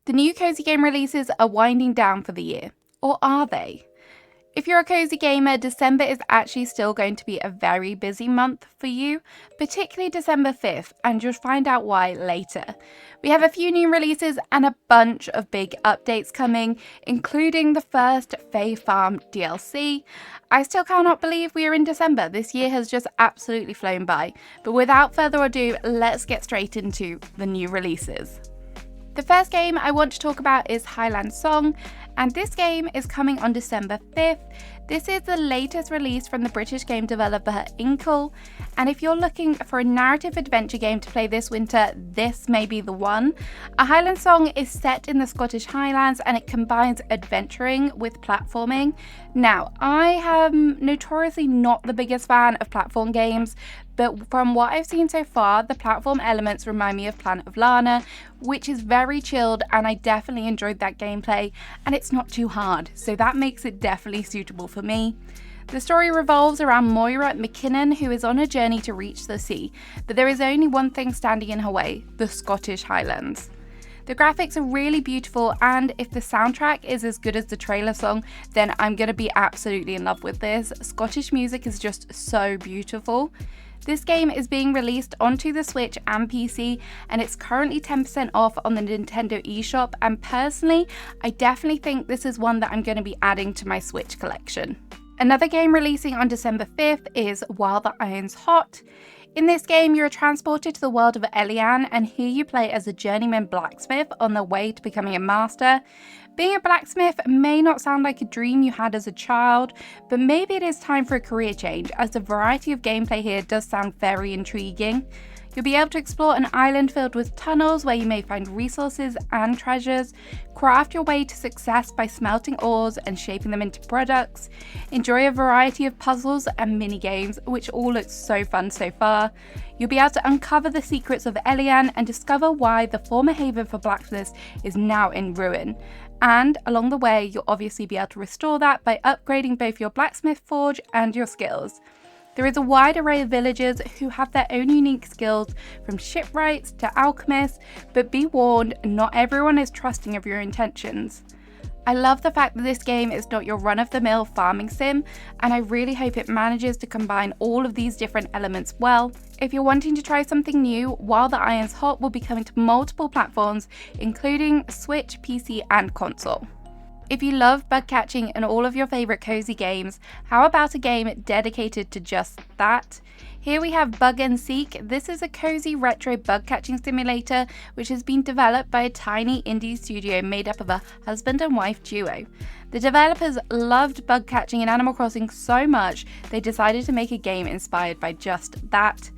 The new cozy game releases are winding down for the year. Or are they? If you're a cozy gamer, December is actually still going to be a very busy month for you, particularly December 5th, and you'll find out why later. We have a few new releases and a bunch of big updates coming, including the first Fae Farm DLC. I still cannot believe we are in December. This year has just absolutely flown by. But without further ado, let's get straight into the new releases. The first game I want to talk about is Highland Song, and this game is coming on December 5th. This is the latest release from the British game developer Inkle, and if you're looking for a narrative adventure game to play this winter, this may be the one. A Highland Song is set in the Scottish Highlands and it combines adventuring with platforming. Now, I am notoriously not the biggest fan of platform games, but from what I've seen so far, the platform elements remind me of Planet of Lana, which is very chilled, and I definitely enjoyed that gameplay, and it's not too hard, so that makes it definitely suitable for me. The story revolves around Moira McKinnon, who is on a journey to reach the sea, but there is only one thing standing in her way: the Scottish Highlands. The graphics are really beautiful, and if the soundtrack is as good as the trailer song, then I'm going to be absolutely in love with this. Scottish music is just so beautiful. This game is being released onto the Switch and PC, and it's currently 10% off on the Nintendo eShop, and personally, I definitely think this is one that I'm going to be adding to my Switch collection. Another game releasing on December 5th is While the Iron's Hot. In this game, you're transported to the world of Elian, and here you play as a journeyman blacksmith on the way to becoming a master. Being a blacksmith may not sound like a dream you had as a child, but maybe it is time for a career change, as the variety of gameplay here does sound very intriguing. You'll be able to explore an island filled with tunnels where you may find resources and treasures, craft your way to success by smelting ores and shaping them into products, enjoy a variety of puzzles and mini-games, which all look so fun so far. You'll be able to uncover the secrets of Elian and discover why the former haven for blacksmiths is now in ruin. And along the way, you'll obviously be able to restore that by upgrading both your blacksmith forge and your skills. There is a wide array of villagers who have their own unique skills, from shipwrights to alchemists, but be warned, not everyone is trusting of your intentions. I love the fact that this game is not your run-of-the-mill farming sim, and I really hope it manages to combine all of these different elements well. If you're wanting to try something new, While the Iron's Hot will be coming to multiple platforms, including Switch, PC, and console. If you love bug catching and all of your favourite cozy games, how about a game dedicated to just that? Here we have Bug and Seek. This is a cozy retro bug catching simulator which has been developed by a tiny indie studio made up of a husband and wife duo. The developers loved bug catching in Animal Crossing so much they decided to make a game inspired by just that.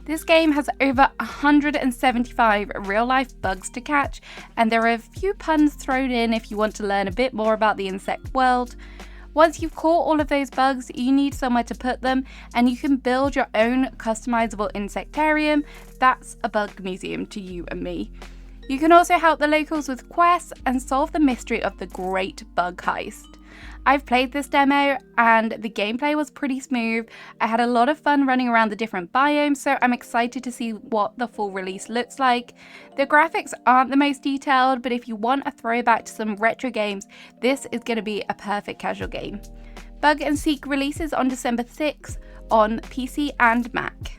This game has over 175 real-life bugs to catch, and there are a few puns thrown in if you want to learn a bit more about the insect world. Once you've caught all of those bugs, you need somewhere to put them, and you can build your own customizable insectarium. That's a bug museum to you and me. You can also help the locals with quests and solve the mystery of the Great Bug Heist. I've played this demo and the gameplay was pretty smooth. I had a lot of fun running around the different biomes, so I'm excited to see what the full release looks like. The graphics aren't the most detailed, but if you want a throwback to some retro games, this is going to be a perfect casual game. Bug and Seek releases on December 6th on PC and Mac.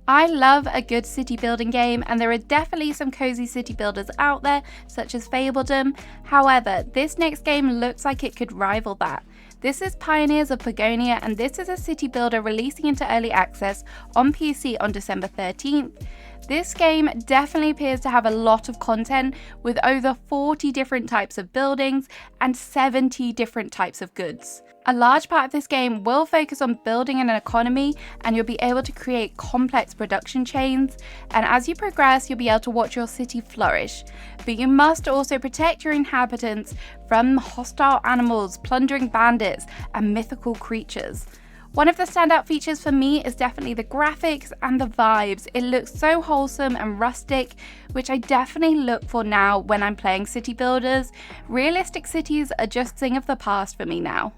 I love a good city building game, and there are definitely some cozy city builders out there, such as Fabledom. However, this next game looks like it could rival that. This is Pioneers of Pagonia, and this is a city builder releasing into early access on PC on December 13th. This game definitely appears to have a lot of content, with over 40 different types of buildings and 70 different types of goods. A large part of this game will focus on building an economy, and you'll be able to create complex production chains, and as you progress you'll be able to watch your city flourish. But you must also protect your inhabitants from hostile animals, plundering bandits, and mythical creatures. One of the standout features for me is definitely the graphics and the vibes. It looks so wholesome and rustic, which I definitely look for now when I'm playing city builders. Realistic cities are just a thing of the past for me now.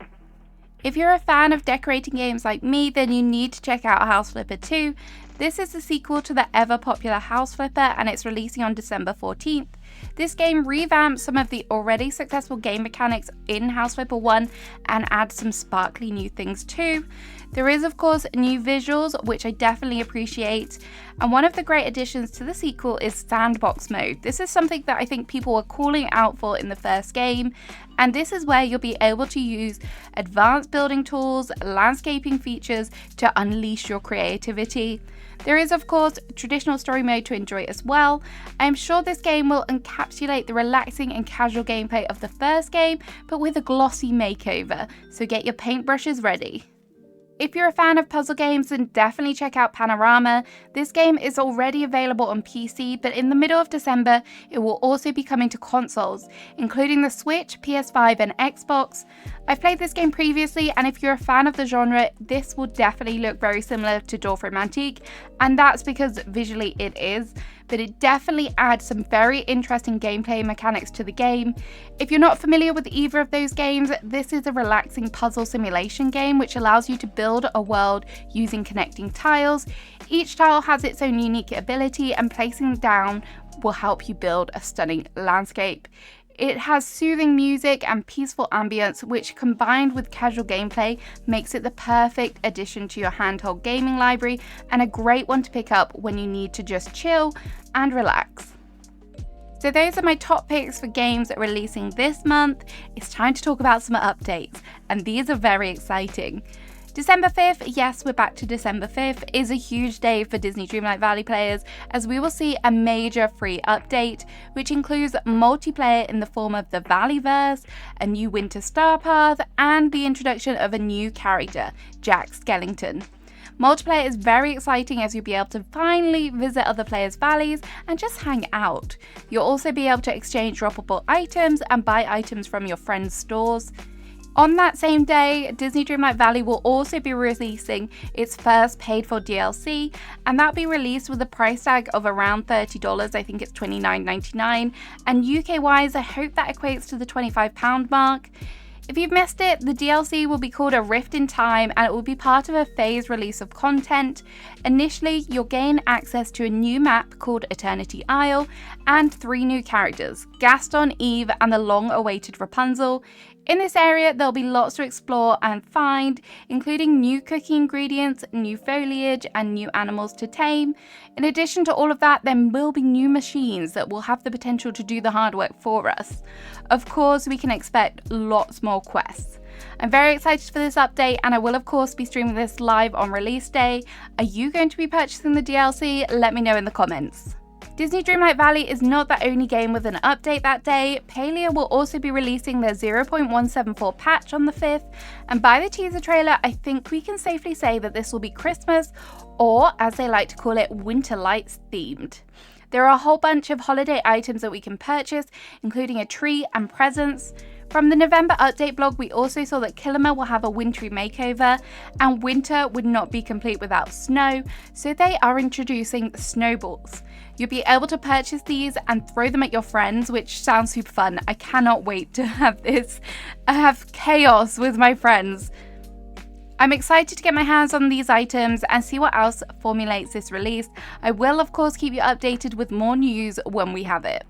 If you're a fan of decorating games like me, then you need to check out House Flipper 2. This is the sequel to the ever popular House Flipper, and it's releasing on December 14th. This game revamps some of the already successful game mechanics in House Flipper 1 and adds some sparkly new things too. There is of course new visuals, which I definitely appreciate, and one of the great additions to the sequel is sandbox mode. This is something that I think people were calling out for in the first game, and this is where you'll be able to use advanced building tools, landscaping features to unleash your creativity. There is of course traditional story mode to enjoy as well. I am sure this game will encapsulate the relaxing and casual gameplay of the first game, but with a glossy makeover, so get your paintbrushes ready. If you're a fan of puzzle games, then definitely check out Panorama. This game is already available on PC, but in the middle of December, it will also be coming to consoles, including the Switch, PS5 and Xbox. I've played this game previously, and if you're a fan of the genre, this will definitely look very similar to Dorfromantik, and that's because visually it is, but it definitely adds some very interesting gameplay mechanics to the game. If you're not familiar with either of those games, this is a relaxing puzzle simulation game which allows you to build a world using connecting tiles. Each tile has its own unique ability, and placing them down will help you build a stunning landscape. It has soothing music and peaceful ambience, which combined with casual gameplay makes it the perfect addition to your handheld gaming library, and a great one to pick up when you need to just chill and relax. So those are my top picks for games releasing this month. It's time to talk about some updates, and these are very exciting. December 5th, yes, we're back to December 5th, is a huge day for Disney Dreamlight Valley players, as we will see a major free update, which includes multiplayer in the form of the Valleyverse, a new Winter Star Path, and the introduction of a new character, Jack Skellington. Multiplayer is very exciting, as you'll be able to finally visit other players' valleys and just hang out. You'll also be able to exchange droppable items and buy items from your friends' stores. On that same day, Disney Dreamlight Valley will also be releasing its first paid-for DLC, and that'll be released with a price tag of around $30, I think it's $29.99, and UK-wise, I hope that equates to the £25 mark. If you've missed it, the DLC will be called A Rift in Time, and it will be part of a phased release of content. Initially, you'll gain access to a new map called Eternity Isle, and 3 new characters, Gaston, Eve, and the long-awaited Rapunzel. In this area, there'll be lots to explore and find, including new cooking ingredients, new foliage, and new animals to tame. In addition to all of that, there will be new machines that will have the potential to do the hard work for us. Of course, we can expect lots more quests. I'm very excited for this update, and I will of course be streaming this live on release day. Are you going to be purchasing the DLC? Let me know in the comments. Disney Dreamlight Valley is not the only game with an update that day. Palia will also be releasing their 0.174 patch on the 5th, and by the teaser trailer, I think we can safely say that this will be Christmas, or as they like to call it, Winter Lights themed. There are a whole bunch of holiday items that we can purchase, including a tree and presents. From the November update blog, we also saw that Killimer will have a wintry makeover, and winter would not be complete without snow, so they are introducing snowballs. You'll be able to purchase these and throw them at your friends, which sounds super fun. I cannot wait to have this. I have chaos with my friends. I'm excited to get my hands on these items and see what else formulates this release. I will of course keep you updated with more news when we have it.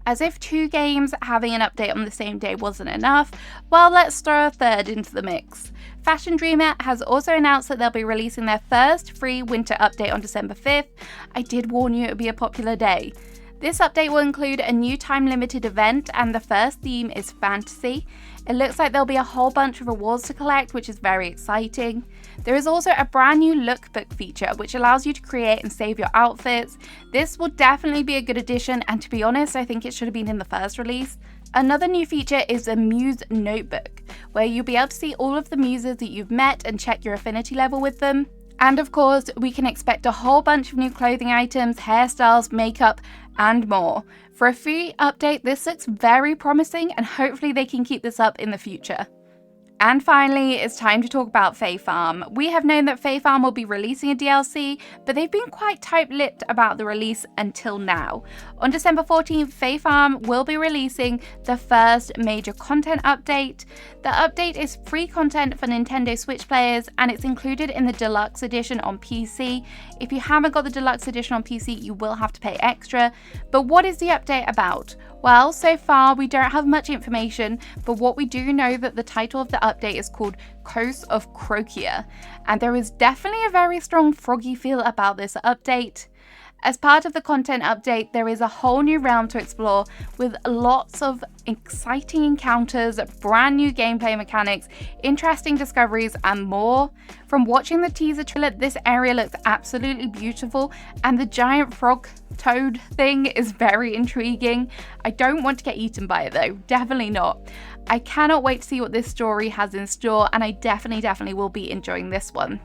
As if 2 games having an update on the same day wasn't enough, well, let's throw a third into the mix. Fashion Dreamer has also announced that they'll be releasing their first free winter update on December 5th. I did warn you it would be a popular day. This update will include a new time-limited event, and the first theme is fantasy. It looks like there'll be a whole bunch of rewards to collect, which is very exciting. There is also a brand new lookbook feature, which allows you to create and save your outfits. This will definitely be a good addition, and to be honest, I think it should have been in the first release. Another new feature is a Muse notebook, where you'll be able to see all of the muses that you've met and check your affinity level with them. And of course, we can expect a whole bunch of new clothing items, hairstyles, makeup, and more. For a free update, this looks very promising, and hopefully they can keep this up in the future. And finally, it's time to talk about Fae Farm. We have known that Fae Farm will be releasing a DLC, but they've been quite tight-lipped about the release until now. On December 14th, Fae Farm will be releasing the first major content update. The update is free content for Nintendo Switch players, and it's included in the Deluxe Edition on PC. If you haven't got the Deluxe Edition on PC, you will have to pay extra. But what is the update about? Well, so far we don't have much information, but what we do know that the title of the update is called Coast of Croakia, and there is definitely a very strong froggy feel about this update. As part of the content update, there is a whole new realm to explore with lots of exciting encounters, brand new gameplay mechanics, interesting discoveries, and more. From watching the teaser trailer, this area looks absolutely beautiful, and the giant frog toad thing is very intriguing. I don't want to get eaten by it though, definitely not. I cannot wait to see what this story has in store, and I definitely will be enjoying this one.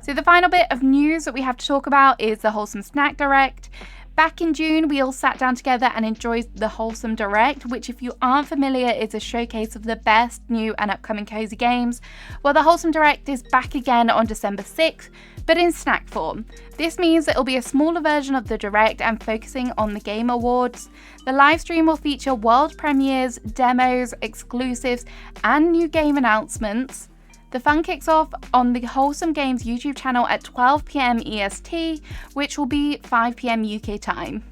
So the final bit of news that we have to talk about is the Wholesome Snack Direct. Back in June, we all sat down together and enjoyed the Wholesome Direct, which, if you aren't familiar, is a showcase of the best new and upcoming cozy games. Well, the Wholesome Direct is back again on December 6th, but in snack form. This means it'll be a smaller version of the Direct and focusing on the Game Awards. The live stream will feature world premieres, demos, exclusives, and new game announcements. The fun kicks off on the Wholesome Games YouTube channel at 12 PM EST, which will be 5 PM UK time.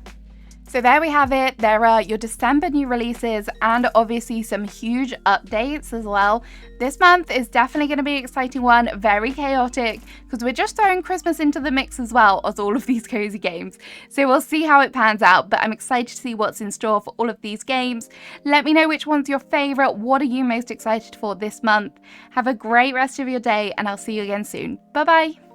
So there we have it. There are your December new releases and obviously some huge updates as well. This month is definitely going to be an exciting one, very chaotic, because we're just throwing Christmas into the mix as well as all of these cozy games. So we'll see how it pans out, but I'm excited to see what's in store for all of these games. Let me know which one's your favorite. What are you most excited for this month? Have a great rest of your day, and I'll see you again soon. Bye bye.